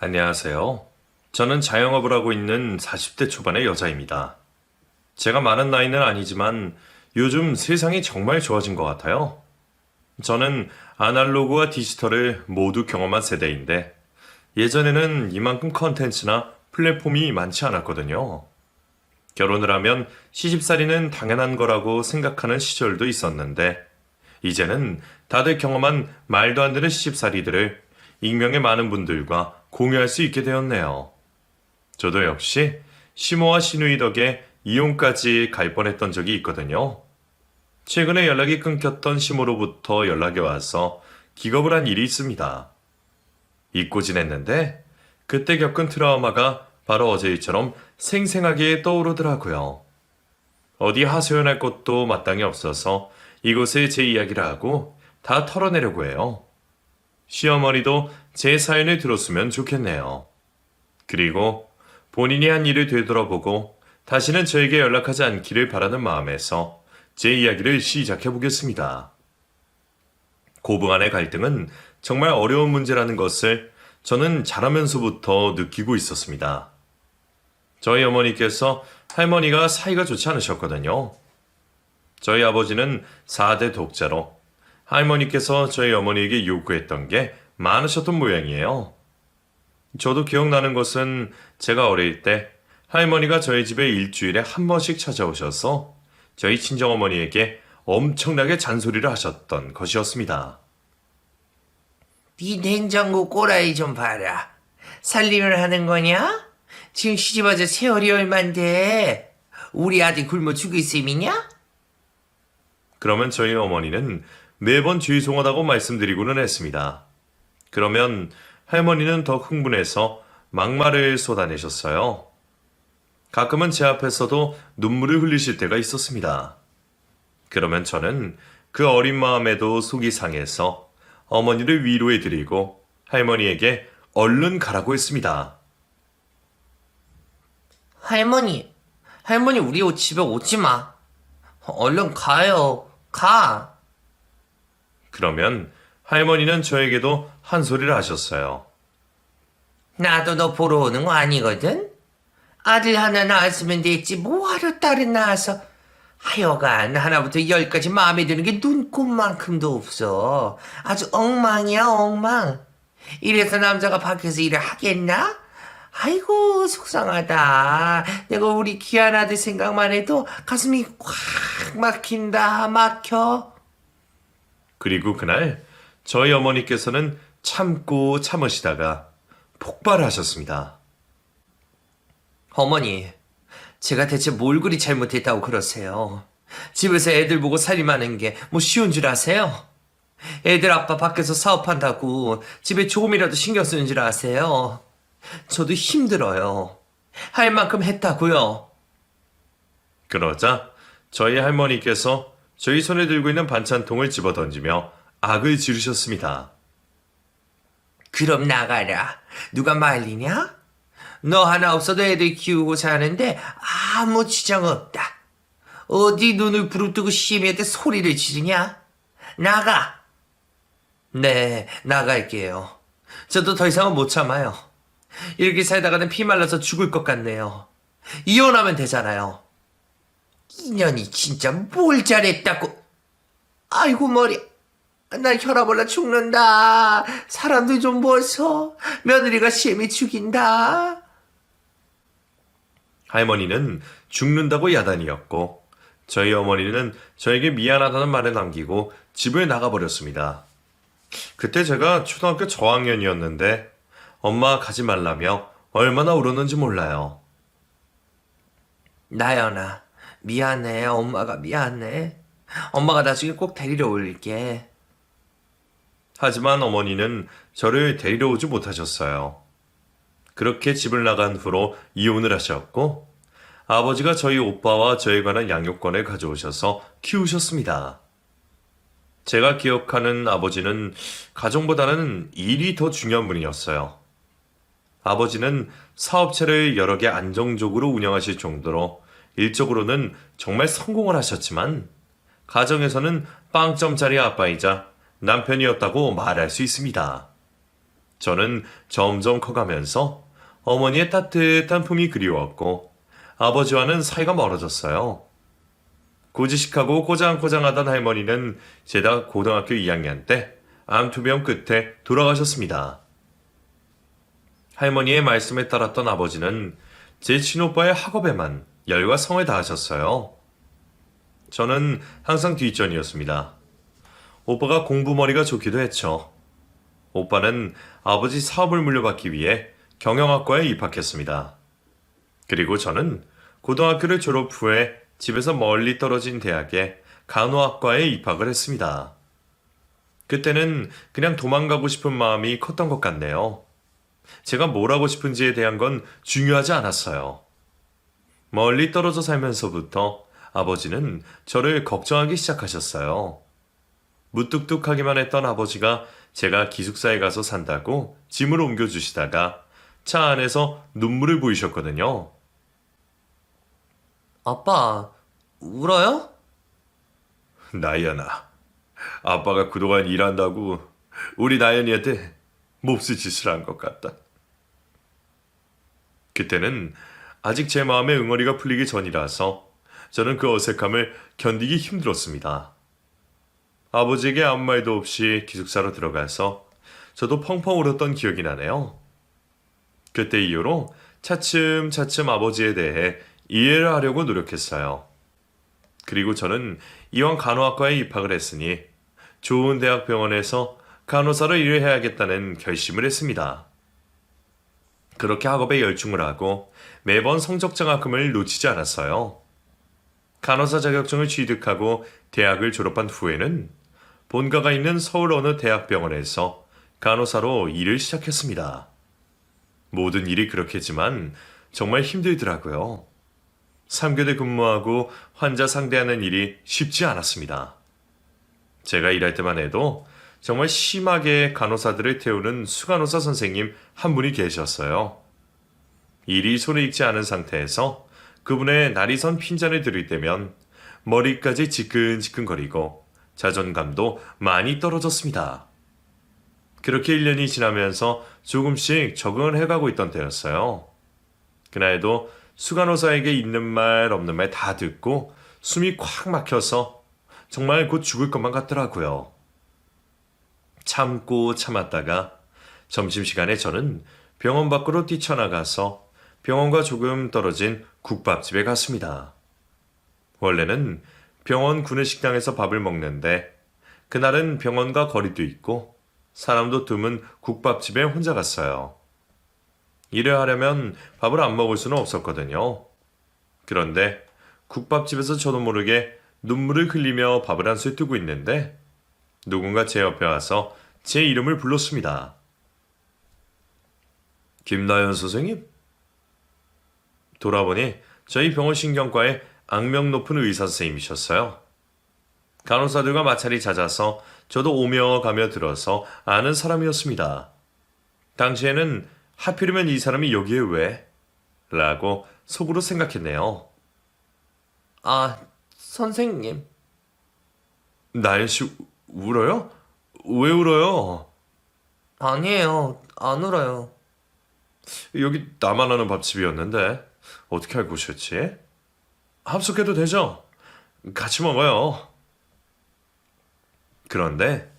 안녕하세요. 저는 자영업을 하고 있는 40대 초반의 여자입니다. 제가 많은 나이는 아니지만 요즘 세상이 정말 좋아진 것 같아요. 저는 아날로그와 디지털을 모두 경험한 세대인데 예전에는 이만큼 컨텐츠나 플랫폼이 많지 않았거든요. 결혼을 하면 시집살이는 당연한 거라고 생각하는 시절도 있었는데 이제는 다들 경험한 말도 안 되는 시집살이들을 익명의 많은 분들과 공유할 수 있게 되었네요. 저도 역시 시모와 시누이 덕에 이혼까지 갈 뻔했던 적이 있거든요. 최근에 연락이 끊겼던 시모로부터 연락이 와서 기겁을 한 일이 있습니다. 잊고 지냈는데 그때 겪은 트라우마가 바로 어제 일처럼 생생하게 떠오르더라고요. 어디 하소연할 것도 마땅히 없어서 이곳에 제 이야기를 하고 다 털어내려고 해요. 시어머니도 제 사연을 들었으면 좋겠네요. 그리고 본인이 한 일을 되돌아보고 다시는 저에게 연락하지 않기를 바라는 마음에서 제 이야기를 시작해 보겠습니다. 고부간의 갈등은 정말 어려운 문제라는 것을 저는 자라면서부터 느끼고 있었습니다. 저희 어머니께서 할머니가 사이가 좋지 않으셨거든요. 저희 아버지는 4대 독자로 할머니께서 저희 어머니에게 요구했던 게 많으셨던 모양이에요. 저도 기억나는 것은 제가 어릴 때 할머니가 저희 집에 일주일에 한 번씩 찾아오셔서 저희 친정어머니에게 엄청나게 잔소리를 하셨던 것이었습니다. 네 냉장고 꼬라이 좀 봐라. 살림을 하는 거냐? 지금 시집와서 세월이 얼만데 우리 아들 굶어 죽을 셈이냐? 그러면 저희 어머니는 매번 죄송하다고 말씀드리고는 했습니다. 그러면 할머니는 더 흥분해서 막말을 쏟아내셨어요. 가끔은 제 앞에서도 눈물을 흘리실 때가 있었습니다. 그러면 저는 그 어린 마음에도 속이 상해서 어머니를 위로해드리고 할머니에게 얼른 가라고 했습니다. 할머니 우리 집에 오지 마. 얼른 가요. 가. 그러면 할머니는 저에게도 한 소리를 하셨어요. 나도 너 보러 오는 거 아니거든? 아들 하나 낳았으면 됐지 뭐하러 딸을 낳아서. 하여간 하나부터 열까지 마음에 드는 게 눈꼽만큼도 없어. 아주 엉망이야 엉망. 이래서 남자가 밖에서 일을 하겠나? 아이고 속상하다. 내가 우리 귀한 아들 생각만 해도 가슴이 꽉 막힌다 막혀. 그리고 그날 저희 어머니께서는 참고 참으시다가 폭발하셨습니다. 어머니, 제가 대체 뭘 그리 잘못했다고 그러세요? 집에서 애들 보고 살림하는 게 뭐 쉬운 줄 아세요? 애들 아빠 밖에서 사업한다고 집에 조금이라도 신경 쓰는 줄 아세요? 저도 힘들어요. 할 만큼 했다고요. 그러자 저희 할머니께서 저희 손에 들고 있는 반찬통을 집어 던지며 악을 지르셨습니다. 그럼 나가라. 누가 말리냐? 너 하나 없어도 애들 키우고 사는데 아무 지장 없다. 어디 눈을 부릅뜨고 시애미한테 소리를 지르냐? 나가. 네, 나갈게요. 저도 더 이상은 못 참아요. 이렇게 살다가는 피 말라서 죽을 것 같네요. 이혼하면 되잖아요. 인연이 진짜 뭘 잘했다고. 아이고 머리. 나 혈압 올라 죽는다. 사람들 좀 보소. 며느리가 시애미 죽인다. 할머니는 죽는다고 야단이었고 저희 어머니는 저에게 미안하다는 말을 남기고 집을 나가버렸습니다. 그때 제가 초등학교 저학년이었는데 엄마가 가지 말라며 얼마나 울었는지 몰라요. 나연아, 미안해. 엄마가 미안해. 엄마가 나중에 꼭 데리러 올게. 하지만 어머니는 저를 데리러 오지 못하셨어요. 그렇게 집을 나간 후로 이혼을 하셨고 아버지가 저희 오빠와 저에 관한 양육권을 가져오셔서 키우셨습니다. 제가 기억하는 아버지는 가정보다는 일이 더 중요한 분이었어요. 아버지는 사업체를 여러 개 안정적으로 운영하실 정도로 일적으로는 정말 성공을 하셨지만 가정에서는 빵점짜리 아빠이자 남편이었다고 말할 수 있습니다. 저는 점점 커가면서 어머니의 따뜻한 품이 그리웠고 아버지와는 사이가 멀어졌어요. 고지식하고 꼬장꼬장하던 할머니는 제가 고등학교 2학년 때 암투병 끝에 돌아가셨습니다. 할머니의 말씀에 따랐던 아버지는 제 친오빠의 학업에만 열과 성을 다하셨어요. 저는 항상 뒷전이었습니다. 오빠가 공부머리가 좋기도 했죠. 오빠는 아버지 사업을 물려받기 위해 경영학과에 입학했습니다. 그리고 저는 고등학교를 졸업 후에 집에서 멀리 떨어진 대학에 간호학과에 입학을 했습니다. 그때는 그냥 도망가고 싶은 마음이 컸던 것 같네요. 제가 뭘 하고 싶은지에 대한 건 중요하지 않았어요. 멀리 떨어져 살면서부터 아버지는 저를 걱정하기 시작하셨어요. 무뚝뚝하기만 했던 아버지가 제가 기숙사에 가서 산다고 짐을 옮겨주시다가 차 안에서 눈물을 보이셨거든요. 아빠, 울어요? 나연아, 아빠가 그동안 일한다고 우리 나연이한테 몹쓸 짓을 한 것 같다. 그때는 아직 제 마음의 응어리가 풀리기 전이라서 저는 그 어색함을 견디기 힘들었습니다. 아버지에게 아무 말도 없이 기숙사로 들어가서 저도 펑펑 울었던 기억이 나네요. 그때 이후로 차츰차츰 아버지에 대해 이해를 하려고 노력했어요. 그리고 저는 이왕 간호학과에 입학을 했으니 좋은 대학병원에서 간호사로 일을 해야겠다는 결심을 했습니다. 그렇게 학업에 열중을 하고 매번 성적 장학금을 놓치지 않았어요. 간호사 자격증을 취득하고 대학을 졸업한 후에는 본가가 있는 서울 어느 대학병원에서 간호사로 일을 시작했습니다. 모든 일이 그렇겠지만 정말 힘들더라고요. 3교대 근무하고 환자 상대하는 일이 쉽지 않았습니다. 제가 일할 때만 해도 정말 심하게 간호사들을 태우는 수간호사 선생님 한 분이 계셨어요. 일이 손에 익지 않은 상태에서 그분의 날이 선 핀잔을 들일 때면 머리까지 지끈지끈거리고 자존감도 많이 떨어졌습니다. 그렇게 1년이 지나면서 조금씩 적응을 해가고 있던 때였어요. 그날도 수간호사에게 있는 말 없는 말 다 듣고 숨이 콱 막혀서 정말 곧 죽을 것만 같더라고요. 참고 참았다가 점심시간에 저는 병원 밖으로 뛰쳐나가서 병원과 조금 떨어진 국밥집에 갔습니다. 원래는 병원 구내식당에서 밥을 먹는데 그날은 병원과 거리도 있고 사람도 드문 국밥집에 혼자 갔어요. 일을 하려면 밥을 안 먹을 수는 없었거든요. 그런데 국밥집에서 저도 모르게 눈물을 흘리며 밥을 한 술 뜨고 있는데 누군가 제 옆에 와서 제 이름을 불렀습니다. 김나연 선생님? 돌아보니 저희 병원 신경과의 악명 높은 의사 선생님이셨어요. 간호사들과 마찰이 잦아서 저도 오며 가며 들어서 아는 사람이었습니다. 당시에는 하필이면 이 사람이 여기에 왜? 라고 속으로 생각했네요. 아, 선생님. 나연씨 울어요? 왜 울어요? 아니에요. 안 울어요. 여기 나만 아는 밥집이었는데 어떻게 알고 오셨지? 합숙해도 되죠? 같이 먹어요. 그런데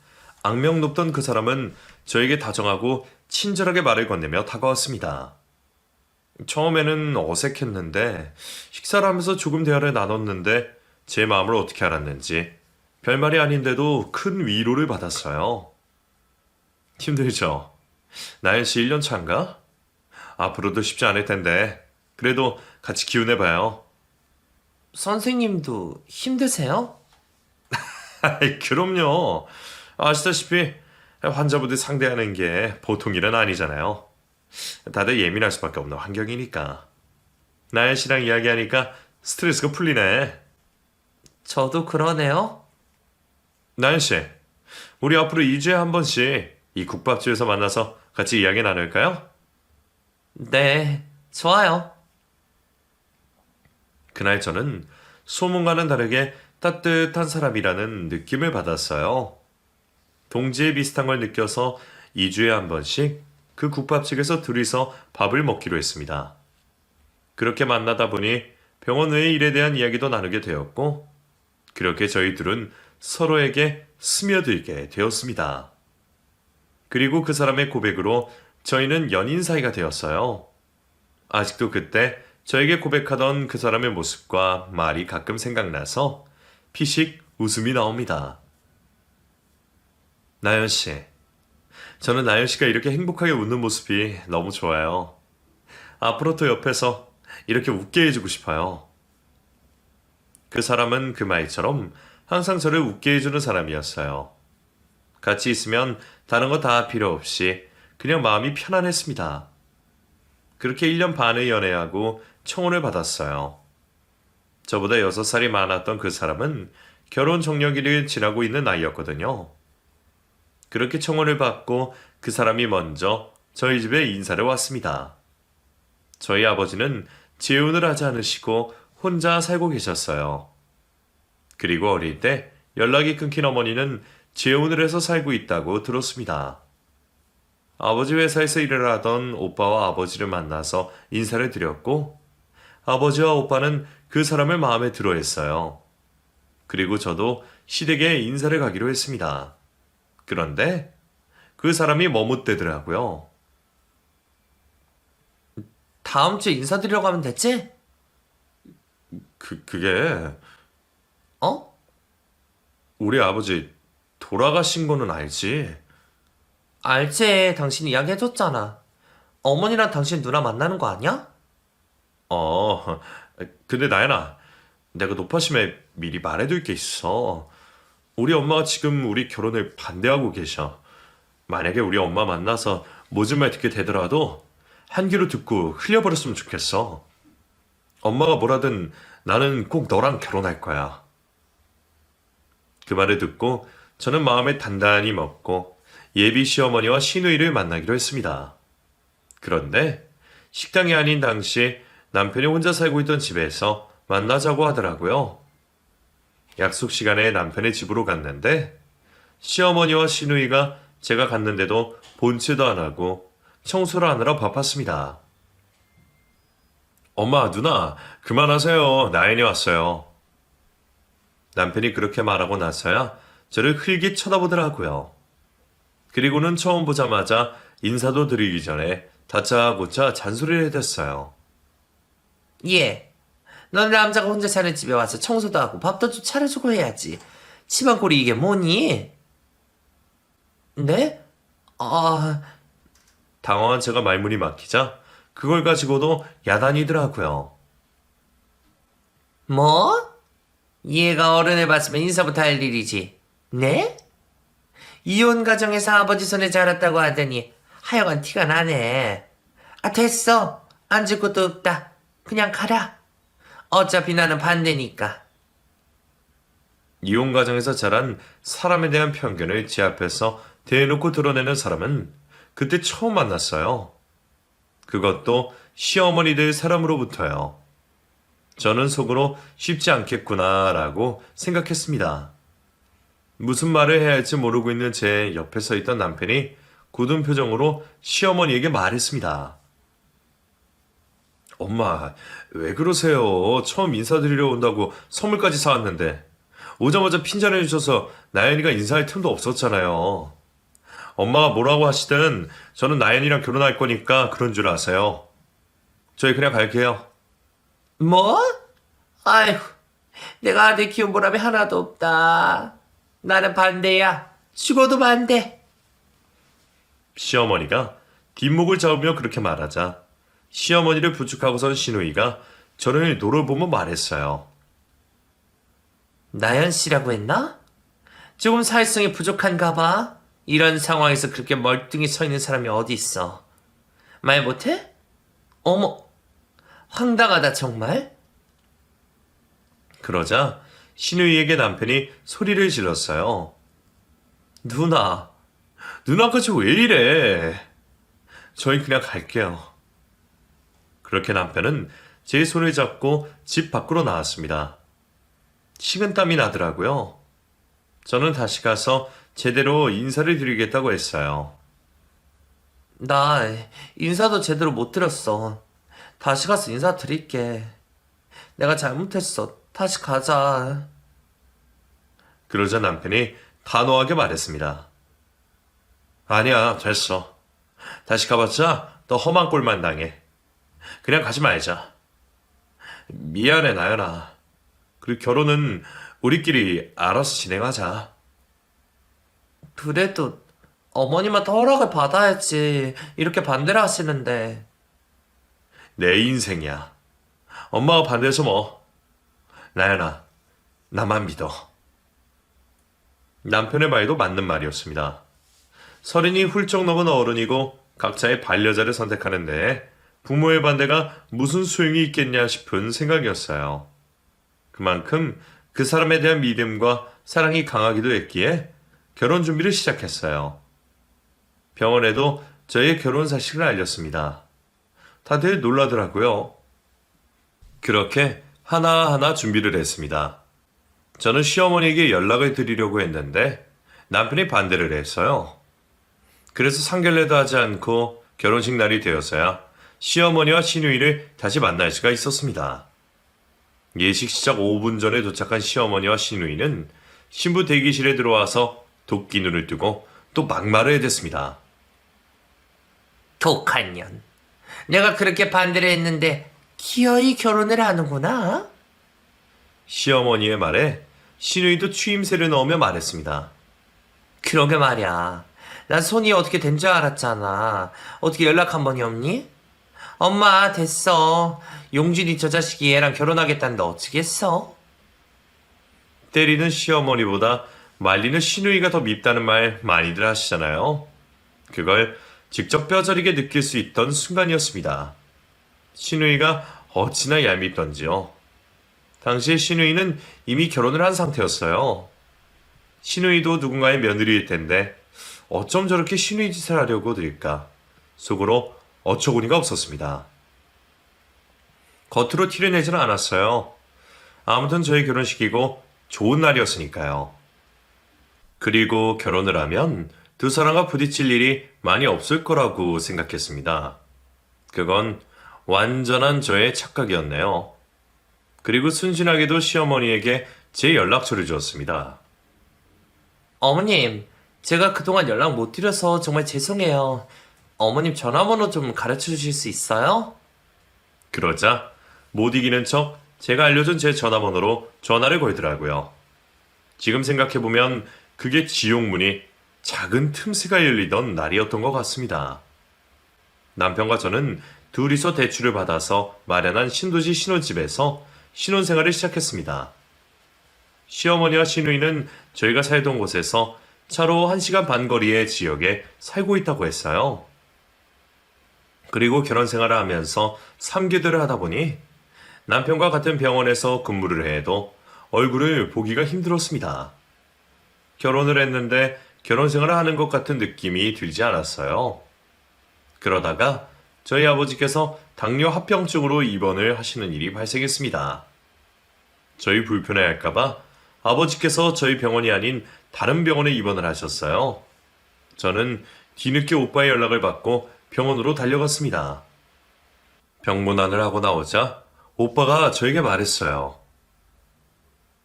악명 높던 그 사람은 저에게 다정하고 친절하게 말을 건네며 다가왔습니다. 처음에는 어색했는데 식사를 하면서 조금 대화를 나눴는데 제 마음을 어떻게 알았는지 별말이 아닌데도 큰 위로를 받았어요. 힘들죠? 나연씨 1년 차인가? 앞으로도 쉽지 않을 텐데 그래도 같이 기운내봐요. 선생님도 힘드세요? 아이, 그럼요. 아시다시피 환자분들 상대하는 게 보통 일은 아니잖아요. 다들 예민할 수밖에 없는 환경이니까. 나연 씨랑 이야기하니까 스트레스가 풀리네. 저도 그러네요. 나연 씨, 우리 앞으로 2주에 한 번씩 이 국밥집에서 만나서 같이 이야기 나눌까요? 네, 좋아요. 그날 저는 소문과는 다르게 따뜻한 사람이라는 느낌을 받았어요. 동지에 비슷한 걸 느껴서 2주에 한 번씩 그 국밥집에서 둘이서 밥을 먹기로 했습니다. 그렇게 만나다 보니 병원 외의 일에 대한 이야기도 나누게 되었고, 그렇게 저희 둘은 서로에게 스며들게 되었습니다. 그리고 그 사람의 고백으로 저희는 연인 사이가 되었어요. 아직도 그때 저에게 고백하던 그 사람의 모습과 말이 가끔 생각나서 피식 웃음이 나옵니다. 나연 씨, 저는 나연 씨가 이렇게 행복하게 웃는 모습이 너무 좋아요. 앞으로도 옆에서 이렇게 웃게 해주고 싶어요. 그 사람은 그 말처럼 항상 저를 웃게 해주는 사람이었어요. 같이 있으면 다른 거 다 필요 없이 그냥 마음이 편안했습니다. 그렇게 1년 반을 연애하고 청혼을 받았어요. 저보다 6살이 많았던 그 사람은 결혼 적령기를 지나고 있는 나이였거든요. 그렇게 청혼을 받고 그 사람이 먼저 저희 집에 인사를 왔습니다. 저희 아버지는 재혼을 하지 않으시고 혼자 살고 계셨어요. 그리고 어릴 때 연락이 끊긴 어머니는 재혼을 해서 살고 있다고 들었습니다. 아버지 회사에서 일을 하던 오빠와 아버지를 만나서 인사를 드렸고, 아버지와 오빠는 그 사람을 마음에 들어 했어요. 그리고 저도 시댁에 인사를 가기로 했습니다. 그런데 그 사람이 머뭇대더라고요. 다음 주에 인사드리려고 하면 됐지? 그게 어? 우리 아버지 돌아가신 거는 알지? 알지. 당신이 이야기해줬잖아. 어머니랑 당신 누나 만나는 거 아니야? 근데 나연아, 내가 노파심에 미리 말해둘 게 있어. 우리 엄마가 지금 우리 결혼을 반대하고 계셔. 만약에 우리 엄마 만나서 모진 말 듣게 되더라도 한 귀로 듣고 흘려버렸으면 좋겠어. 엄마가 뭐라든 나는 꼭 너랑 결혼할 거야. 그 말을 듣고 저는 마음에 단단히 먹고 예비 시어머니와 시누이를 만나기로 했습니다. 그런데 식당이 아닌 당시 남편이 혼자 살고 있던 집에서 만나자고 하더라고요. 약속 시간에 남편의 집으로 갔는데 시어머니와 시누이가 제가 갔는데도 본체도 안 하고 청소를 하느라 바빴습니다. 엄마, 누나, 그만하세요. 나연이 왔어요. 남편이 그렇게 말하고 나서야 저를 흘깃 쳐다보더라고요. 그리고는 처음 보자마자 인사도 드리기 전에 다짜고짜 잔소리를 해댔어요. 예. 넌 남자가 혼자 사는 집에 와서 청소도 하고 밥도 좀 차려주고 해야지. 집안 꼴이 이게 뭐니? 네? 당황한 제가 말문이 막히자 그걸 가지고도 야단이더라고요. 뭐? 얘가 어른을 봤으면 인사부터 할 일이지. 네? 이혼 가정에서 아버지 손에 자랐다고 하더니 하여간 티가 나네. 아, 됐어. 앉을 것도 없다. 그냥 가라. 어차피 나는 반대니까. 이혼 과정에서 자란 사람에 대한 편견을 제 앞에서 대놓고 드러내는 사람은 그때 처음 만났어요. 그것도 시어머니들 사람으로부터요. 저는 속으로 쉽지 않겠구나라고 생각했습니다. 무슨 말을 해야 할지 모르고 있는 제 옆에 서 있던 남편이 굳은 표정으로 시어머니에게 말했습니다. 엄마, 왜 그러세요? 처음 인사드리러 온다고 선물까지 사왔는데 오자마자 핀잔해 주셔서 나연이가 인사할 틈도 없었잖아요. 엄마가 뭐라고 하시든 저는 나연이랑 결혼할 거니까 그런 줄 아세요. 저희 그냥 갈게요. 뭐? 아이고, 내가 아들 키운 보람이 하나도 없다. 나는 반대야. 죽어도 반대. 시어머니가 뒷목을 잡으며 그렇게 말하자 시어머니를 부축하고선 시누이가 저를 노려보며 말했어요. 나연 씨라고 했나? 조금 사회성이 부족한가 봐. 이런 상황에서 그렇게 멀뚱히 서 있는 사람이 어디 있어. 말 못해? 어머, 황당하다 정말. 그러자 시누이에게 남편이 소리를 질렀어요. 누나까지 왜 이래? 저희 그냥 갈게요. 그렇게 남편은 제 손을 잡고 집 밖으로 나왔습니다. 식은땀이 나더라고요. 저는 다시 가서 제대로 인사를 드리겠다고 했어요. 나 인사도 제대로 못 드렸어. 다시 가서 인사드릴게. 내가 잘못했어. 다시 가자. 그러자 남편이 단호하게 말했습니다. 아니야, 됐어. 다시 가봤자 더 험한 꼴만 당해. 그냥 가지 말자. 미안해, 나연아. 그리고 결혼은 우리끼리 알아서 진행하자. 그래도 어머님한테 허락을 받아야지. 이렇게 반대를 하시는데. 내 인생이야. 엄마가 반대해서 뭐. 나연아, 나만 믿어. 남편의 말도 맞는 말이었습니다. 서른이 훌쩍 넘은 어른이고 각자의 반려자를 선택하는데 부모의 반대가 무슨 소용이 있겠냐 싶은 생각이었어요. 그만큼 그 사람에 대한 믿음과 사랑이 강하기도 했기에 결혼 준비를 시작했어요. 병원에도 저의 결혼 사실을 알렸습니다. 다들 놀라더라고요. 그렇게 하나하나 준비를 했습니다. 저는 시어머니에게 연락을 드리려고 했는데 남편이 반대를 했어요. 그래서 상견례도 하지 않고 결혼식 날이 되었어야 시어머니와 시누이를 다시 만날 수가 있었습니다. 예식 시작 5분 전에 도착한 시어머니와 시누이는 신부 대기실에 들어와서 도끼 눈을 뜨고 또 막말을 해댔습니다. 독한 년. 내가 그렇게 반대를 했는데 기어이 결혼을 하는구나. 시어머니의 말에 시누이도 추임새를 넣으며 말했습니다. 그러게 말이야. 난 손이 어떻게 된 줄 알았잖아. 어떻게 연락 한 번이 없니? 엄마 됐어. 용진이 저 자식이 얘랑 결혼하겠다는데 어쩌겠어? 때리는 시어머니보다 말리는 시누이가 더 밉다는 말 많이들 하시잖아요. 그걸 직접 뼈저리게 느낄 수 있던 순간이었습니다. 시누이가 어찌나 얄밉던지요. 당시에 시누이는 이미 결혼을 한 상태였어요. 시누이도 누군가의 며느리일 텐데 어쩜 저렇게 시누이 짓을 하려고 들까? 속으로 어처구니가 없었습니다. 겉으로 티를 내지는 않았어요. 아무튼 저희 결혼식이고 좋은 날이었으니까요. 그리고 결혼을 하면 두 사람과 부딪힐 일이 많이 없을 거라고 생각했습니다. 그건 완전한 저의 착각이었네요. 그리고 순진하게도 시어머니에게 제 연락처를 주었습니다. 어머님, 제가 그동안 연락 못 드려서 정말 죄송해요. 어머님 전화번호 좀 가르쳐 주실 수 있어요? 그러자 못 이기는 척 제가 알려준 제 전화번호로 전화를 걸더라고요. 지금 생각해보면 그게 지옥문이 작은 틈새가 열리던 날이었던 것 같습니다. 남편과 저는 둘이서 대출을 받아서 마련한 신도시 신혼집에서 신혼생활을 시작했습니다. 시어머니와 시누이는 저희가 살던 곳에서 차로 1시간 반 거리의 지역에 살고 있다고 했어요. 그리고 결혼 생활을 하면서 3개월을 하다 보니 남편과 같은 병원에서 근무를 해도 얼굴을 보기가 힘들었습니다. 결혼을 했는데 결혼 생활을 하는 것 같은 느낌이 들지 않았어요. 그러다가 저희 아버지께서 당뇨 합병증으로 입원을 하시는 일이 발생했습니다. 저희 불편해할까봐 아버지께서 저희 병원이 아닌 다른 병원에 입원을 하셨어요. 저는 뒤늦게 오빠의 연락을 받고 병원으로 달려갔습니다. 병문안을 하고 나오자 오빠가 저에게 말했어요.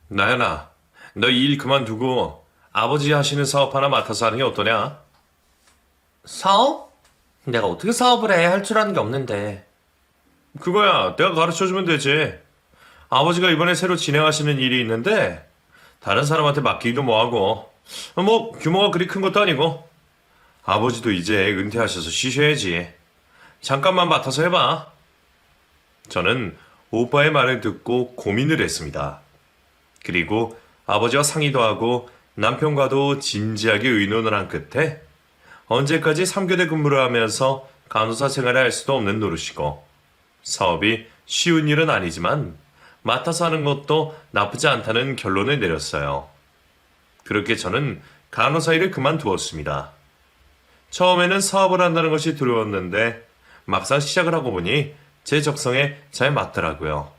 나연아, 너 이 일 그만두고 아버지 하시는 사업 하나 맡아서 하는 게 어떠냐? 사업? 내가 어떻게 사업을 해? 할 줄 아는 게 없는데. 그거야, 내가 가르쳐주면 되지. 아버지가 이번에 새로 진행하시는 일이 있는데 다른 사람한테 맡기기도 뭐하고 뭐 규모가 그리 큰 것도 아니고 아버지도 이제 은퇴하셔서 쉬셔야지. 잠깐만 맡아서 해봐. 저는 오빠의 말을 듣고 고민을 했습니다. 그리고 아버지와 상의도 하고 남편과도 진지하게 의논을 한 끝에 언제까지 3교대 근무를 하면서 간호사 생활을 할 수도 없는 노릇이고 사업이 쉬운 일은 아니지만 맡아서 하는 것도 나쁘지 않다는 결론을 내렸어요. 그렇게 저는 간호사 일을 그만두었습니다. 처음에는 사업을 한다는 것이 두려웠는데 막상 시작을 하고 보니 제 적성에 잘 맞더라고요.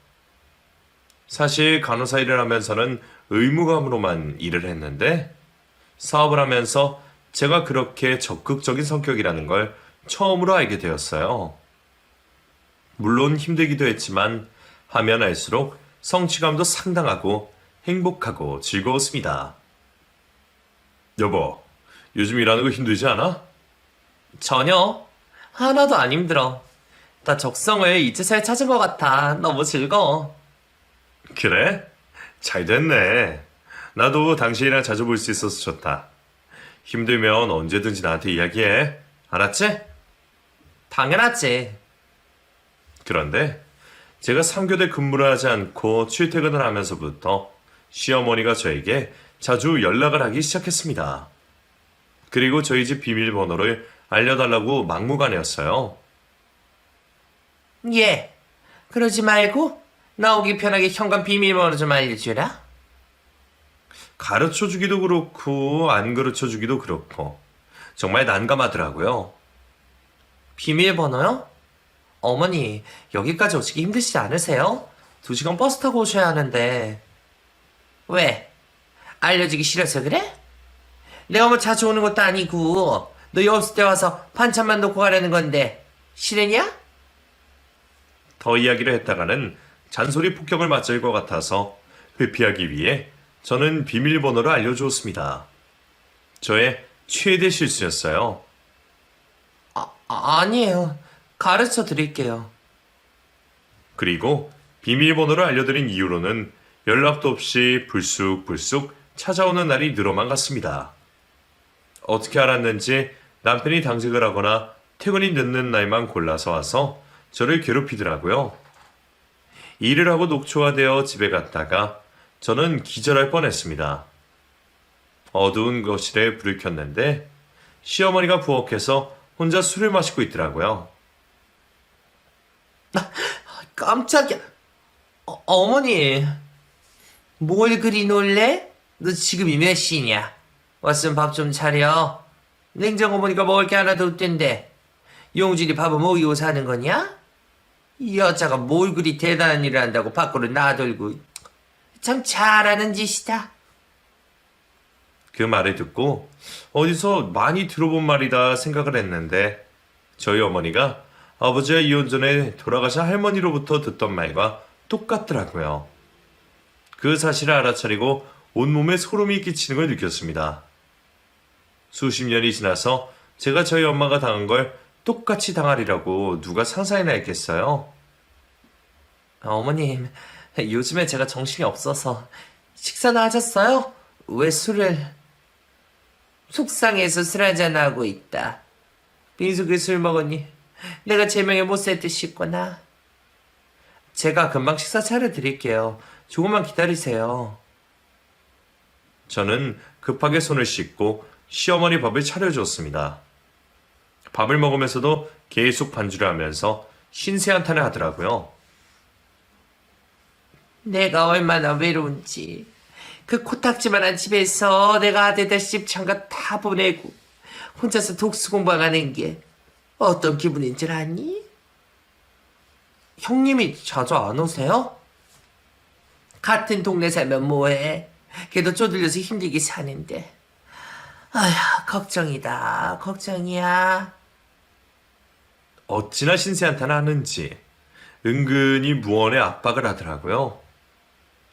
사실 간호사 일을 하면서는 의무감으로만 일을 했는데 사업을 하면서 제가 그렇게 적극적인 성격이라는 걸 처음으로 알게 되었어요. 물론 힘들기도 했지만 하면 할수록 성취감도 상당하고 행복하고 즐거웠습니다. 여보, 요즘 일하는 거 힘들지 않아? 전혀. 하나도 안 힘들어. 나 적성을 이제서야 찾은 것 같아. 너무 즐거워. 그래? 잘 됐네. 나도 당신이랑 자주 볼 수 있어서 좋다. 힘들면 언제든지 나한테 이야기해. 알았지? 당연하지. 그런데 제가 3교대 근무를 하지 않고 출퇴근을 하면서부터 시어머니가 저에게 자주 연락을 하기 시작했습니다. 그리고 저희 집 비밀번호를 알려달라고 막무가내였어요. 예. 그러지 말고 나오기 편하게 현관 비밀번호 좀 알려주라. 가르쳐 주기도 그렇고 안 가르쳐 주기도 그렇고 정말 난감하더라고요. 비밀번호요? 어머니, 여기까지 오시기 힘드시지 않으세요? 2시간 버스 타고 오셔야 하는데. 왜? 알려주기 싫어서 그래? 내가 뭐 자주 오는 것도 아니고 너희 없을 때 와서 반찬만 놓고 가려는 건데 싫으냐? 더 이야기를 했다가는 잔소리 폭격을 맞을 것 같아서 회피하기 위해 저는 비밀번호를 알려주었습니다. 저의 최대 실수였어요. 아니에요. 가르쳐 드릴게요. 그리고 비밀번호를 알려드린 이후로는 연락도 없이 불쑥불쑥 찾아오는 날이 늘어만 갔습니다. 어떻게 알았는지 남편이 당직을 하거나 퇴근이 늦는 날만 골라서 와서 저를 괴롭히더라고요. 일을 하고 녹초화되어 집에 갔다가 저는 기절할 뻔했습니다. 어두운 거실에 불을 켰는데 시어머니가 부엌에서 혼자 술을 마시고 있더라고요. 깜짝이야. 어머니. 뭘 그리 놀래? 너 지금이 몇 시냐? 왔으면 밥 좀 차려. 냉장고 보니까 먹을 게 하나도 없던데. 용진이 밥은 먹이고 사는 거냐? 이 여자가 뭘 그리 대단한 일을 한다고 밖으로 나돌고. 참 잘하는 짓이다. 그 말을 듣고 어디서 많이 들어본 말이다 생각을 했는데 저희 어머니가 아버지가 이혼 전에 돌아가신 할머니로부터 듣던 말과 똑같더라고요. 그 사실을 알아차리고 온몸에 소름이 끼치는 걸 느꼈습니다. 수십 년이 지나서 제가 저희 엄마가 당한 걸 똑같이 당하리라고 누가 상상이나 했겠어요? 어머님, 요즘에 제가 정신이 없어서 식사나 하셨어요? 왜 술을? 속상해서 술 한잔하고 있다. 빈속에 술 먹으니 내가 제명에 못 살 듯 싶구나. 제가 금방 식사 차려드릴게요. 조금만 기다리세요. 저는 급하게 손을 씻고 시어머니 밥을 차려주었습니다. 밥을 먹으면서도 계속 반주를 하면서 신세 한탄을 하더라고요. 내가 얼마나 외로운지. 그 코딱지만한 집에서 내가 아들들 집 장가 다 보내고 혼자서 독수 공부하는 게 어떤 기분인 줄 아니? 형님이 자주 안 오세요? 같은 동네 살면 뭐해? 걔도 쪼들려서 힘들게 사는데. 아휴, 걱정이다. 걱정이야. 어찌나 신세 한탄을 하는지 은근히 무언의 압박을 하더라고요.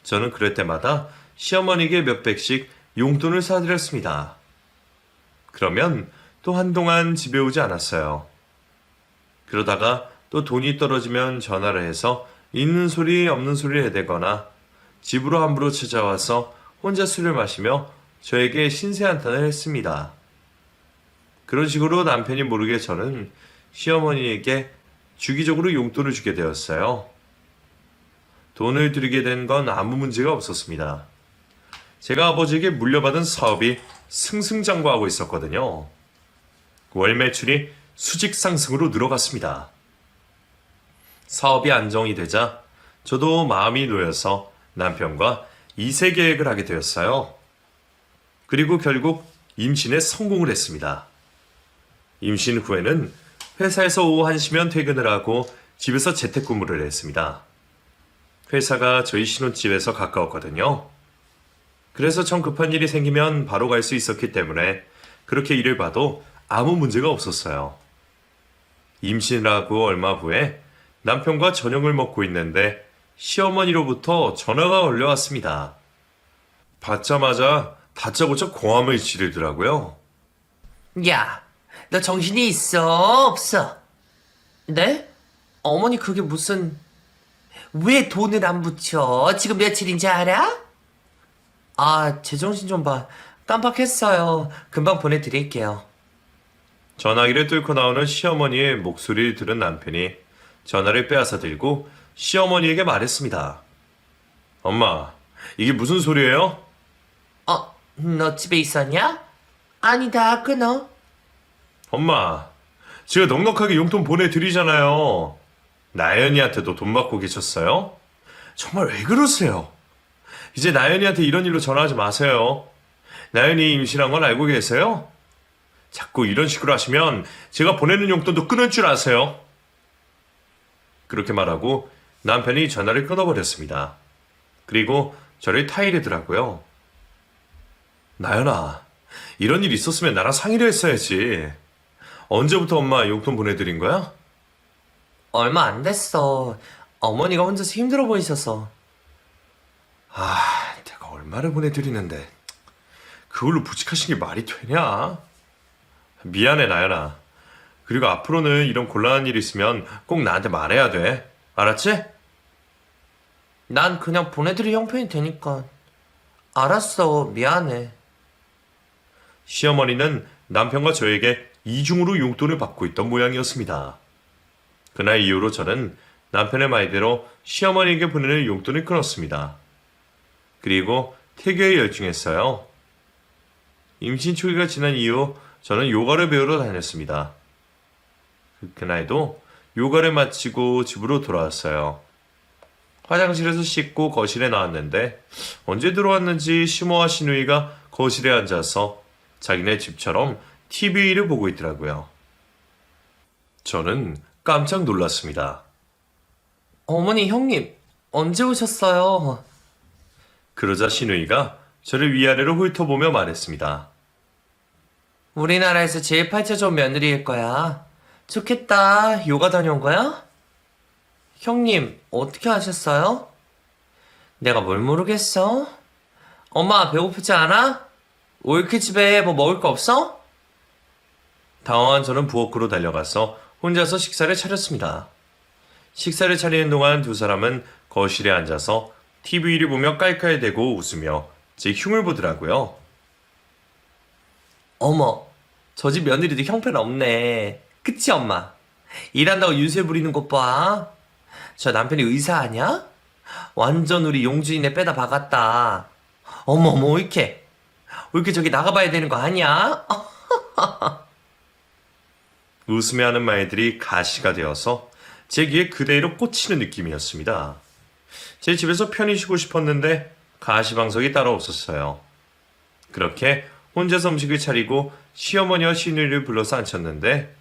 저는 그럴 때마다 시어머니에게 몇백씩 용돈을 사드렸습니다. 그러면 또 한동안 집에 오지 않았어요. 그러다가 또 돈이 떨어지면 전화를 해서 있는 소리 없는 소리를 해대거나 집으로 함부로 찾아와서 혼자 술을 마시며 저에게 신세 한탄을 했습니다. 그런 식으로 남편이 모르게 저는 시어머니에게 주기적으로 용돈을 주게 되었어요. 돈을 드리게 된 건 아무 문제가 없었습니다. 제가 아버지에게 물려받은 사업이 승승장구하고 있었거든요. 월 매출이 수직 상승으로 늘어갔습니다. 사업이 안정이 되자 저도 마음이 놓여서 남편과 2세 계획을 하게 되었어요. 그리고 결국 임신에 성공을 했습니다. 임신 후에는 회사에서 오후 1시면 퇴근을 하고 집에서 재택근무를 했습니다. 회사가 저희 신혼집에서 가까웠거든요. 그래서 전 급한 일이 생기면 바로 갈 수 있었기 때문에 그렇게 일을 봐도 아무 문제가 없었어요. 임신을 하고 얼마 후에 남편과 저녁을 먹고 있는데 시어머니로부터 전화가 걸려왔습니다. 받자마자 다짜고짜 고함을 지르더라고요. 야, 너 정신이 있어, 없어? 네? 어머니 그게 무슨... 왜 돈을 안 붙여? 지금 며칠인지 알아? 아, 제정신 좀 봐. 깜빡했어요. 금방 보내드릴게요. 전화기를 뚫고 나오는 시어머니의 목소리를 들은 남편이 전화를 빼앗아 들고 시어머니에게 말했습니다. 엄마, 이게 무슨 소리예요? 너 집에 있었냐? 아니다, 끊어. 엄마, 제가 넉넉하게 용돈 보내드리잖아요. 나연이한테도 돈 받고 계셨어요? 정말 왜 그러세요? 이제 나연이한테 이런 일로 전화하지 마세요. 나연이 임신한 건 알고 계세요? 자꾸 이런 식으로 하시면 제가 보내는 용돈도 끊을 줄 아세요? 그렇게 말하고 남편이 전화를 끊어버렸습니다. 그리고 저를 타이르더라고요. 나연아, 이런 일 있었으면 나랑 상의를 했어야지. 언제부터 엄마 용돈 보내드린 거야? 얼마 안 됐어. 어머니가 혼자서 힘들어 보이셔서. 내가 얼마를 보내드리는데 그걸로 부직하신 게 말이 되냐? 미안해, 나연아. 그리고 앞으로는 이런 곤란한 일 있으면 꼭 나한테 말해야 돼. 알았지? 난 그냥 보내드릴 형편이 되니까. 알았어, 미안해. 시어머니는 남편과 저에게 이중으로 용돈을 받고 있던 모양이었습니다. 그날 이후로 저는 남편의 말대로 시어머니에게 보내는 용돈을 끊었습니다. 그리고 태교에 열중했어요. 임신 초기가 지난 이후 저는 요가를 배우러 다녔습니다. 그날도 요가를 마치고 집으로 돌아왔어요. 화장실에서 씻고 거실에 나왔는데 언제 들어왔는지 시모와 시누이가 거실에 앉아서 자기네 집처럼 TV를 보고 있더라고요. 저는 깜짝 놀랐습니다. 어머니, 형님, 언제 오셨어요? 그러자 시누이가 저를 위아래로 훑어보며 말했습니다. 우리나라에서 제일 팔자 좋은 며느리일 거야. 좋겠다. 요가 다녀온 거야? 형님, 어떻게 하셨어요? 내가 뭘 모르겠어? 엄마, 배고프지 않아? 올케 집에 뭐 먹을 거 없어? 당황한 저는 부엌으로 달려가서 혼자서 식사를 차렸습니다. 식사를 차리는 동안 두 사람은 거실에 앉아서 TV를 보며 깔깔대고 웃으며 제 흉을 보더라고요. 어머, 저 집 며느리도 형편없네. 그치, 엄마? 일한다고 유세 부리는 것 봐. 저 남편이 의사 아냐? 완전 우리 용준이네 빼다 박았다. 어머, 왜 이렇게 저기 나가봐야 되는 거 아니야? 웃으며 하는 말들이 가시가 되어서 제 귀에 그대로 꽂히는 느낌이었습니다. 제 집에서 편히 쉬고 싶었는데 가시방석이 따로 없었어요. 그렇게 혼자서 음식을 차리고 시어머니와 시누이를 불러서 앉혔는데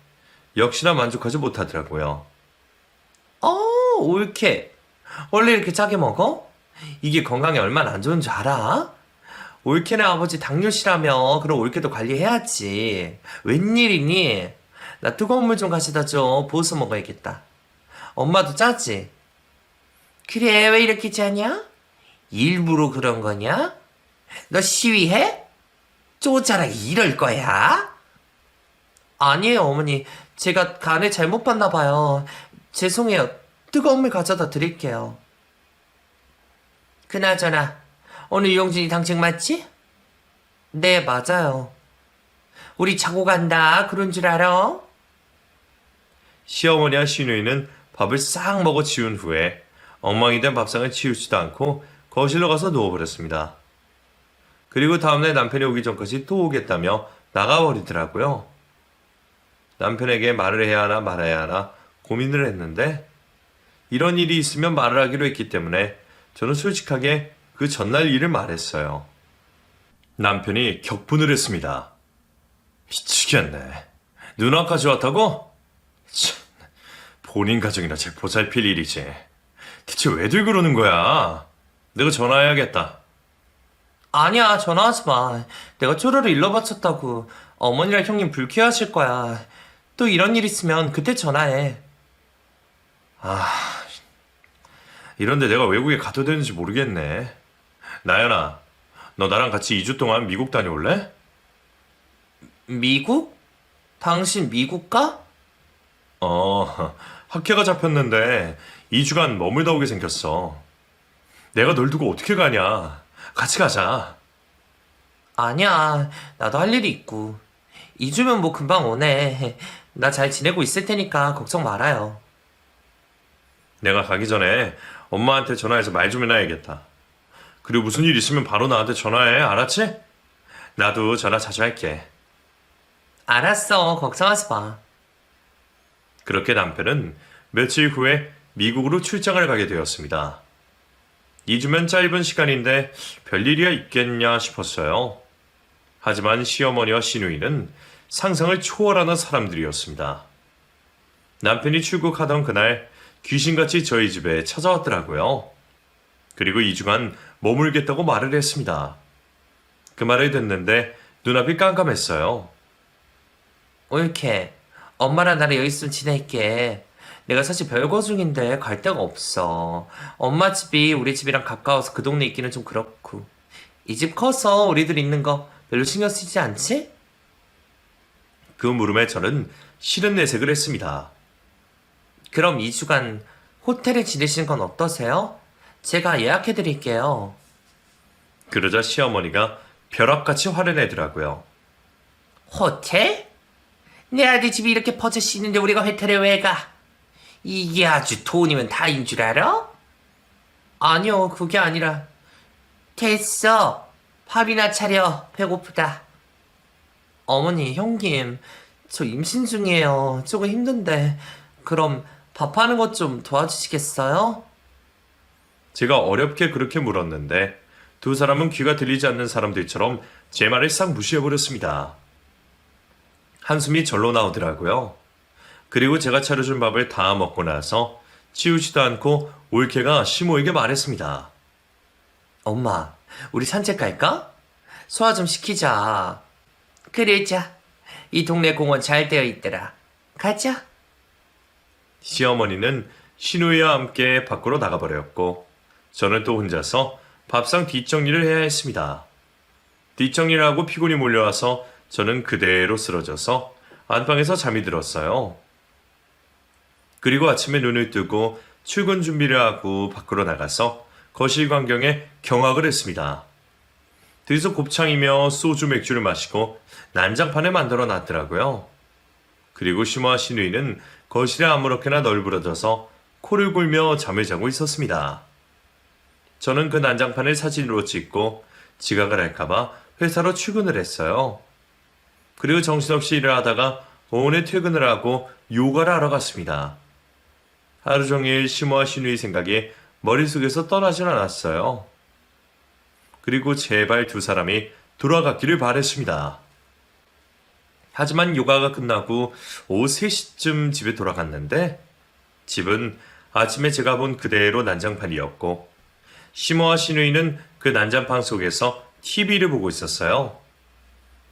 역시나 만족하지 못하더라고요. 올케. 원래 이렇게 짜게 먹어? 이게 건강에 얼마나 안 좋은 줄 알아? 올케네 아버지 당뇨시라며. 그럼 올케도 관리해야지. 웬일이니? 나 뜨거운 물 좀 가져다 줘. 부어서 먹어야겠다. 엄마도 짜지? 그래, 왜 이렇게 짜냐? 일부러 그런 거냐? 너 시위해? 쪼짜라 이럴 거야? 아니에요, 어머니. 제가 간을 잘못 봤나 봐요. 죄송해요. 뜨거운 물 가져다 드릴게요. 그나저나 오늘 용진이 당직 맞지? 네, 맞아요. 우리 자고 간다. 그런 줄 알아? 시어머니와 시누이는 밥을 싹 먹어 치운 후에 엉망이 된 밥상을 치우지도 않고 거실로 가서 누워버렸습니다. 그리고 다음날 남편이 오기 전까지 또 오겠다며 나가버리더라고요. 남편에게 말을 해야 하나 말아야 하나 고민을 했는데 이런 일이 있으면 말을 하기로 했기 때문에 저는 솔직하게 그 전날 일을 말했어요. 남편이 격분을 했습니다. 미치겠네. 누나까지 왔다고? 참, 본인 가정이나 제 보살필 일이지. 대체 왜들 그러는 거야? 내가 전화해야겠다. 아니야, 전화하지 마. 내가 쪼르르 일러 바쳤다고. 어머니랑 형님 불쾌하실 거야. 또 이런 일 있으면 그때 전화해. 이런데 내가 외국에 가도 되는지 모르겠네. 나연아, 너 나랑 같이 2주 동안 미국 다녀올래? 미국? 당신 미국 가? 학회가 잡혔는데 2주간 머물다 오게 생겼어. 내가 널 두고 어떻게 가냐. 같이 가자. 아니야, 나도 할 일이 있고. 2주면 뭐 금방 오네. 나 잘 지내고 있을 테니까 걱정 말아요. 내가 가기 전에 엄마한테 전화해서 말 좀 해놔야겠다. 그리고 무슨 일 있으면 바로 나한테 전화해. 알았지? 나도 전화 자주 할게. 알았어, 걱정하지 마. 그렇게 남편은 며칠 후에 미국으로 출장을 가게 되었습니다. 2주면 짧은 시간인데 별일이 있겠냐 싶었어요. 하지만 시어머니와 시누이는 상상을 초월하는 사람들이었습니다. 남편이 출국하던 그날 귀신같이 저희 집에 찾아왔더라고요. 그리고 2주간 머물겠다고 말을 했습니다. 그 말을 듣는데 눈앞이 깜깜했어요. 올케, 엄마랑 나랑 여기 있으면 지낼게. 내가 사실 별거 중인데 갈 데가 없어. 엄마 집이 우리 집이랑 가까워서 그 동네 있기는 좀 그렇고. 이 집 커서 우리들 있는 거 별로 신경 쓰지 않지? 그 물음에 저는 싫은 내색을 했습니다. 그럼 2주간 호텔에 지내시는 건 어떠세요? 제가 예약해 드릴게요. 그러자 시어머니가 벼락같이 화를 내더라고요. 호텔? 내 아들 집이 이렇게 버젓이 있는데 우리가 호텔에 왜 가? 이게 아주 돈이면 다인 줄 알아? 아니요, 그게 아니라. 됐어. 밥이나 차려. 배고프다. 어머니, 형님, 저 임신 중이에요. 조금 힘든데. 그럼 밥하는 것 좀 도와주시겠어요? 제가 어렵게 그렇게 물었는데 두 사람은 귀가 들리지 않는 사람들처럼 제 말을 싹 무시해버렸습니다. 한숨이 절로 나오더라고요. 그리고 제가 차려준 밥을 다 먹고 나서 치우지도 않고 올케가 시모에게 말했습니다. 엄마, 우리 산책 갈까? 소화 좀 시키자. 그러자. 이 동네 공원 잘 되어 있더라. 가자. 시어머니는 시누이와 함께 밖으로 나가버렸고 저는 또 혼자서 밥상 뒷정리를 해야 했습니다. 뒷정리를 하고 피곤이 몰려와서 저는 그대로 쓰러져서 안방에서 잠이 들었어요. 그리고 아침에 눈을 뜨고 출근 준비를 하고 밖으로 나가서 거실 광경에 경악을 했습니다. 뒤에서 곱창이며 소주 맥주를 마시고 난장판을 만들어 놨더라고요. 그리고 시모와 시누이는 거실에 아무렇게나 널브러져서 코를 골며 잠을 자고 있었습니다. 저는 그 난장판을 사진으로 찍고 지각을 할까봐 회사로 출근을 했어요. 그리고 정신없이 일을 하다가 오후에 퇴근을 하고 요가를 하러 갔습니다. 하루 종일 시모와 시누이 생각이 머릿속에서 떠나질 않았어요. 그리고 제발 두 사람이 돌아갔기를 바랬습니다. 하지만 요가가 끝나고 오후 3시쯤 집에 돌아갔는데 집은 아침에 제가 본 그대로 난장판이었고 시모와 시누이는 그 난장판 속에서 TV를 보고 있었어요.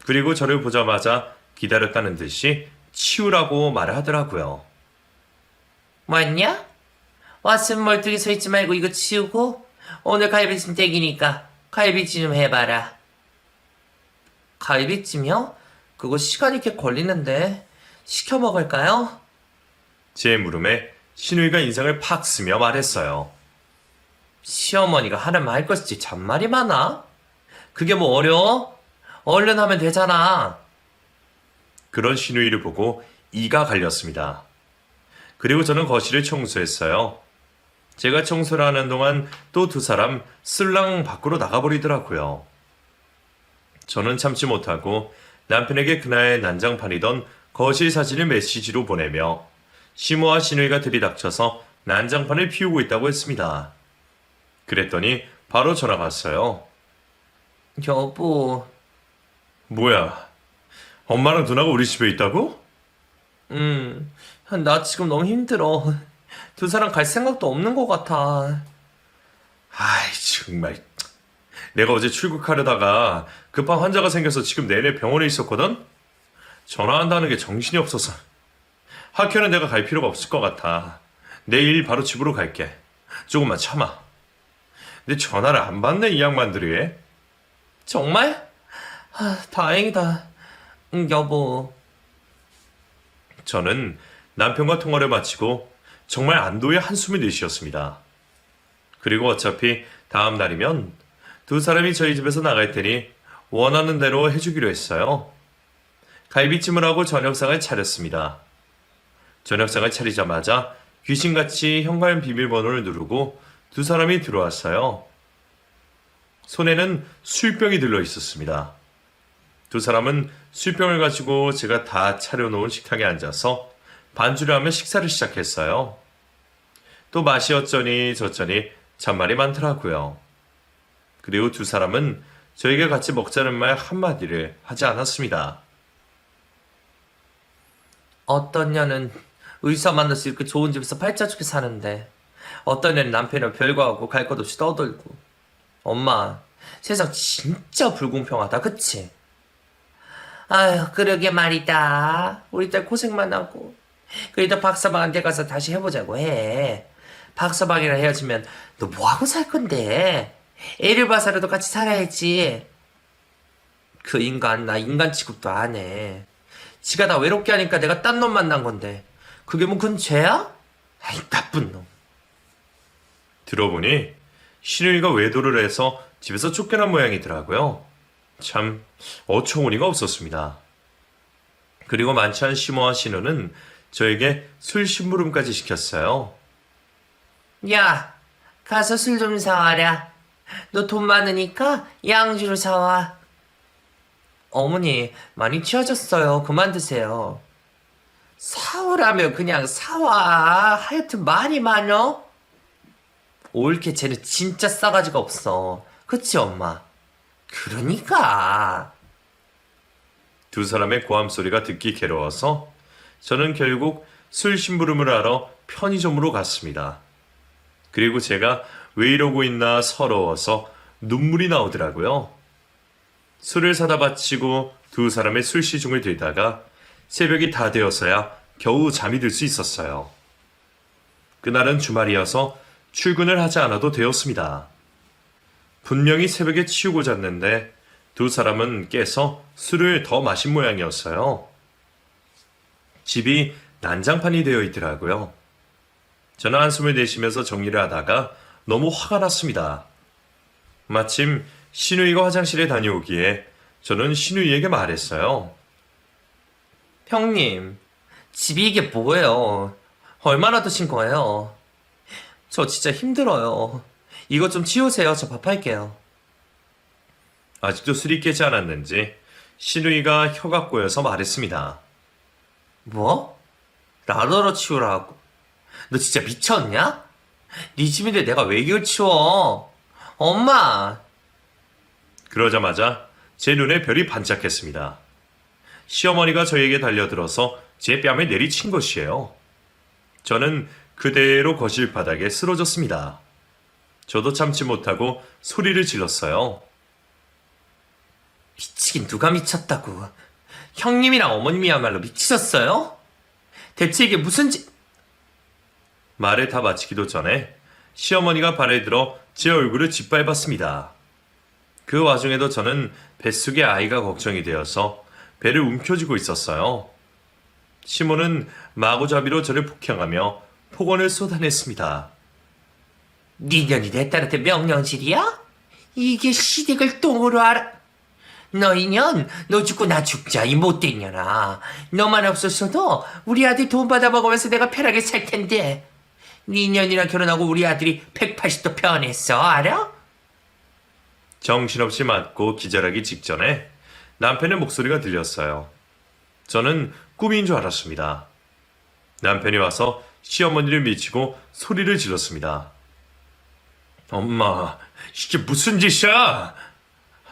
그리고 저를 보자마자 기다렸다는 듯이 치우라고 말을 하더라고요. 왔냐? 왔으면 멀뚱히 서 있지 말고 이거 치우고 오늘 갈비찜 땡기니까 갈비찜 좀 해봐라. 갈비찜이요? 그거 시간이 꽤 걸리는데 시켜 먹을까요? 제 물음에 시누이가 인상을 팍 쓰며 말했어요. 시어머니가 하는 말 것이지 잔말이 많아? 그게 뭐 어려워? 얼른 하면 되잖아. 그런 시누이를 보고 이가 갈렸습니다. 그리고 저는 거실을 청소했어요. 제가 청소를 하는 동안 또 두 사람 쓸랑 밖으로 나가버리더라고요. 저는 참지 못하고 남편에게 그날 난장판이던 거실 사진을 메시지로 보내며 시모와 시누이가 들이닥쳐서 난장판을 피우고 있다고 했습니다. 그랬더니 바로 전화가 왔어요. 여보, 뭐야? 엄마랑 누나가 우리 집에 있다고? 나 지금 너무 힘들어. 두 사람 갈 생각도 없는 것 같아. 아이 정말 내가 어제 출국하려다가 급한 환자가 생겨서 지금 내내 병원에 있었거든? 전화한다는 게 정신이 없어서 학교는 내가 갈 필요가 없을 것 같아. 내일 바로 집으로 갈게. 조금만 참아. 근데 전화를 안 받네, 이 양반들이. 정말? 다행이다. 여보. 저는 남편과 통화를 마치고 정말 안도의 한숨을 내쉬었습니다. 그리고 어차피 다음 날이면 두 사람이 저희 집에서 나갈 테니 원하는 대로 해주기로 했어요. 갈비찜을 하고 저녁상을 차렸습니다. 저녁상을 차리자마자 귀신같이 현관 비밀번호를 누르고 두 사람이 들어왔어요. 손에는 술병이 들러 있었습니다. 두 사람은 술병을 가지고 제가 다 차려놓은 식탁에 앉아서 반주를 하며 식사를 시작했어요. 또 맛이 어쩌니 저쩌니 잔말이 많더라고요. 그리고 두 사람은 저에게 같이 먹자는 말 한마디를 하지 않았습니다. 어떤 년은 의사 만나서 이렇게 좋은 집에서 팔자주게 사는데 어떤 년은 남편이랑 별거하고 갈 것 없이 떠들고. 엄마, 세상 진짜 불공평하다, 그치? 아휴, 그러게 말이다. 우리 딸 고생만 하고. 그래도 박서방한테 가서 다시 해보자고 해. 박서방이랑 헤어지면 너 뭐하고 살 건데? 애를 봐서라도 같이 살아야지. 그 인간, 나 인간 취급도 안 해. 지가 다 외롭게 하니까 내가 딴 놈 만난 건데 그게 뭐 그건 죄야? 아이, 나쁜 놈. 들어보니 신우이가 외도를 해서 집에서 쫓겨난 모양이더라고요. 참 어처구니가 없었습니다. 그리고 만취한 시모와 신우는 저에게 술 심부름까지 시켰어요. 야, 가서 술 좀 사와라. 너 돈 많으니까 양주로 사와. 어머니, 많이 취하셨어요. 그만 드세요. 사오라며 그냥 사와. 하여튼 많이 많어? 올케 쟤는 진짜 싸가지가 없어. 그치, 엄마? 그러니까. 두 사람의 고함 소리가 듣기 괴로워서 저는 결국 술 심부름을 하러 편의점으로 갔습니다. 그리고 제가 왜 이러고 있나 서러워서 눈물이 나오더라고요. 술을 사다 바치고 두 사람의 술 시중을 들다가 새벽이 다 되어서야 겨우 잠이 들 수 있었어요. 그날은 주말이어서 출근을 하지 않아도 되었습니다. 분명히 새벽에 치우고 잤는데 두 사람은 깨서 술을 더 마신 모양이었어요. 집이 난장판이 되어 있더라고요. 저는 한숨을 내쉬면서 정리를 하다가 너무 화가 났습니다. 마침 신우이가 화장실에 다녀오기에 저는 신우이에게 말했어요. 형님, 집이 이게 뭐예요? 얼마나 드신 거예요? 저 진짜 힘들어요. 이것 좀 치우세요. 저 밥할게요. 아직도 술이 깨지 않았는지 신우이가 혀가 꼬여서 말했습니다. 뭐? 나더러 치우라고. 너 진짜 미쳤냐? 네 집인데 내가 왜 이걸 치워? 엄마! 그러자마자 제 눈에 별이 반짝했습니다. 시어머니가 저에게 달려들어서 제 뺨에 내리친 것이에요. 저는 그대로 거실 바닥에 쓰러졌습니다. 저도 참지 못하고 소리를 질렀어요. 미치긴 누가 미쳤다고. 형님이랑 어머님이야말로 미치셨어요? 대체 이게 무슨 말을 다 마치기도 전에 시어머니가 발에 들어 제 얼굴을 짓밟았습니다. 그 와중에도 저는 뱃속에 아이가 걱정이 되어서 배를 움켜쥐고 있었어요. 시모는 마구잡이로 저를 폭행하며 폭언을 쏟아냈습니다. 니년이 내 딸한테 명령질이야? 이게 시댁을 똥으로 알아? 너 이년, 너 죽고 나 죽자, 이 못된 년아. 너만 없었어도 우리 아들 돈 받아 먹으면서 내가 편하게 살 텐데. 니년이랑 결혼하고 우리 아들이 180도 변했어, 알아? 정신없이 맞고 기절하기 직전에 남편의 목소리가 들렸어요. 저는 꿈인 줄 알았습니다. 남편이 와서 시어머니를 미치고 소리를 질렀습니다. 엄마, 이게 무슨 짓이야?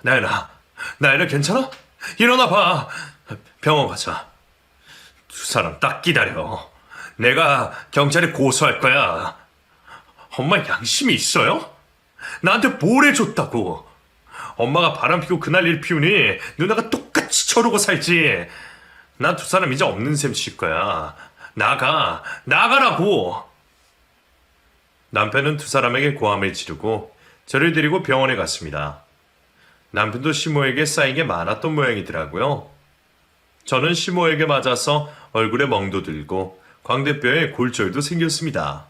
나연아 괜찮아? 일어나 봐. 병원 가자. 두 사람 딱 기다려. 내가 경찰에 고소할 거야. 엄마 양심이 있어요? 나한테 뭘 해줬다고. 엄마가 바람 피고 그 난리를 피우니 누나가 똑같이 저러고 살지. 난 두 사람 이제 없는 셈 칠 거야. 나가라고! 남편은 두 사람에게 고함을 지르고 저를 데리고 병원에 갔습니다. 남편도 시모에게 쌓인 게 많았던 모양이더라고요. 저는 시모에게 맞아서 얼굴에 멍도 들고 광대뼈에 골절도 생겼습니다.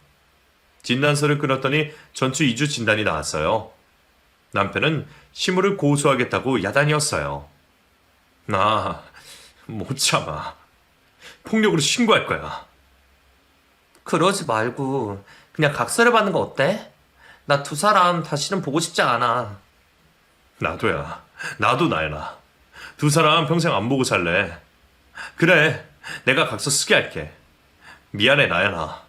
진단서를 끊었더니 전주 2주 진단이 나왔어요. 남편은 시모를 고소하겠다고 야단이었어요. 나 못 참아. 폭력으로 신고할 거야. 그러지 말고 그냥 각서를 받는 거 어때? 나 두 사람 다시는 보고 싶지 않아. 나도야. 나도 나연아. 두 사람 평생 안 보고 살래. 그래. 내가 각서 쓰게 할게. 미안해 나연아.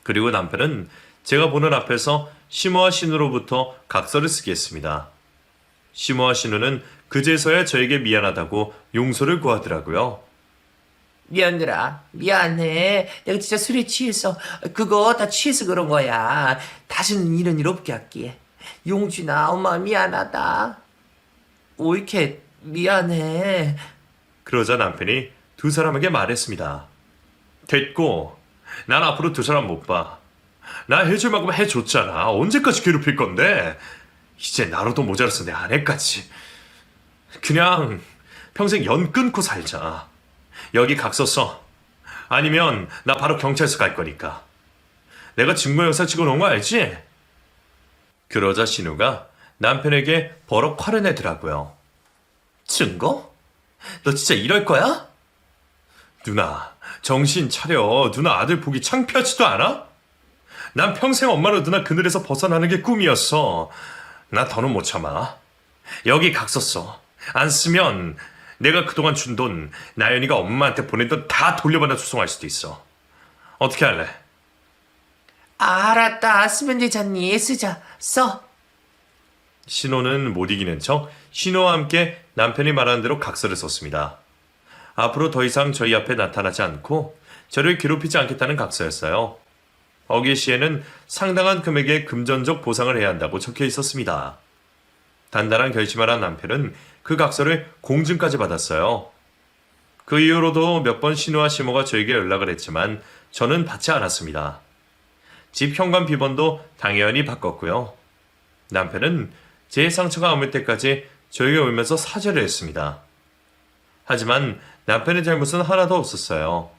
그리고 남편은 제가 보는 앞에서 시모와 신우로부터 각서를 쓰게 했습니다. 시모와 신우는 그제서야 저에게 미안하다고 용서를 구하더라고요. 미안들아, 미안해. 내가 진짜 술에 취해서, 그거 다 취해서 그런 거야. 다시는 이런 일 없게 할게. 용준아, 엄마 미안하다. 옳게 미안해. 그러자 남편이 두 사람에게 말했습니다. 됐고, 난 앞으로 두 사람 못 봐. 나 해줄 만큼 해줬잖아. 언제까지 괴롭힐 건데? 이제 나로도 모자라서 내 아내까지. 그냥 평생 연 끊고 살자. 여기 각서 써. 아니면 나 바로 경찰서 갈 거니까. 내가 증거 영상 찍어놓은 거 알지? 그러자 신우가 남편에게 버럭 화를 내더라고요. 증거? 너 진짜 이럴 거야? 누나, 정신 차려. 누나 아들 보기 창피하지도 않아? 난 평생 엄마로 누나 그늘에서 벗어나는 게 꿈이었어. 나 더는 못 참아. 여기 각서 써. 안 쓰면 내가 그동안 준 돈, 나연이가 엄마한테 보낸 돈 다 돌려받아 소송할 수도 있어. 어떻게 할래? 알았다. 쓰면 되잖니. 쓰자. 써. 신호는 못 이기는 척 신호와 함께 남편이 말하는 대로 각서를 썼습니다. 앞으로 더 이상 저희 앞에 나타나지 않고 저를 괴롭히지 않겠다는 각서였어요. 어귀 시에는 상당한 금액의 금전적 보상을 해야 한다고 적혀 있었습니다. 단단한 결심을 한 남편은 그 각서를 공증까지 받았어요. 그 이후로도 몇 번 신우와 시모가 저에게 연락을 했지만 저는 받지 않았습니다. 집 현관 비번도 당연히 바꿨고요. 남편은 제 상처가 아물 때까지 저에게 울면서 사죄를 했습니다. 하지만 남편의 잘못은 하나도 없었어요.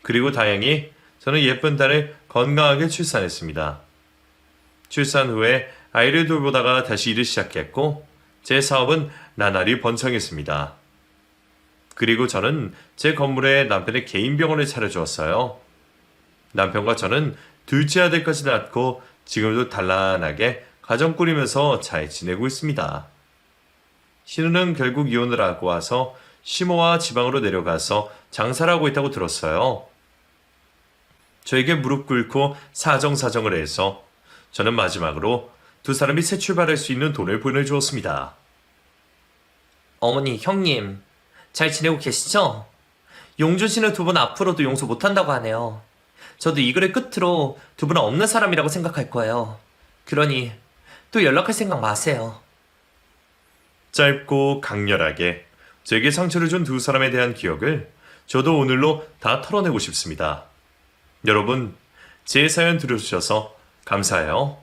그리고 다행히 저는 예쁜 딸을 건강하게 출산했습니다. 출산 후에 아이를 돌보다가 다시 일을 시작했고 제 사업은 나날이 번창했습니다. 그리고 저는 제 건물에 남편의 개인 병원을 차려주었어요. 남편과 저는 둘째 아들까지 낳고 지금도 단란하게 가정 꾸리면서 잘 지내고 있습니다. 신우는 결국 이혼을 하고 와서 시모와 지방으로 내려가서 장사를 하고 있다고 들었어요. 저에게 무릎 꿇고 사정사정을 해서 저는 마지막으로 두 사람이 새 출발할 수 있는 돈을 보내주었습니다. 어머니, 형님, 잘 지내고 계시죠? 용준 씨는 두 분 앞으로도 용서 못한다고 하네요. 저도 이 글의 끝으로 두 분은 없는 사람이라고 생각할 거예요. 그러니 또 연락할 생각 마세요. 짧고 강렬하게 제게 상처를 준 두 사람에 대한 기억을 저도 오늘로 다 털어내고 싶습니다. 여러분, 제 사연 들어주셔서 감사해요.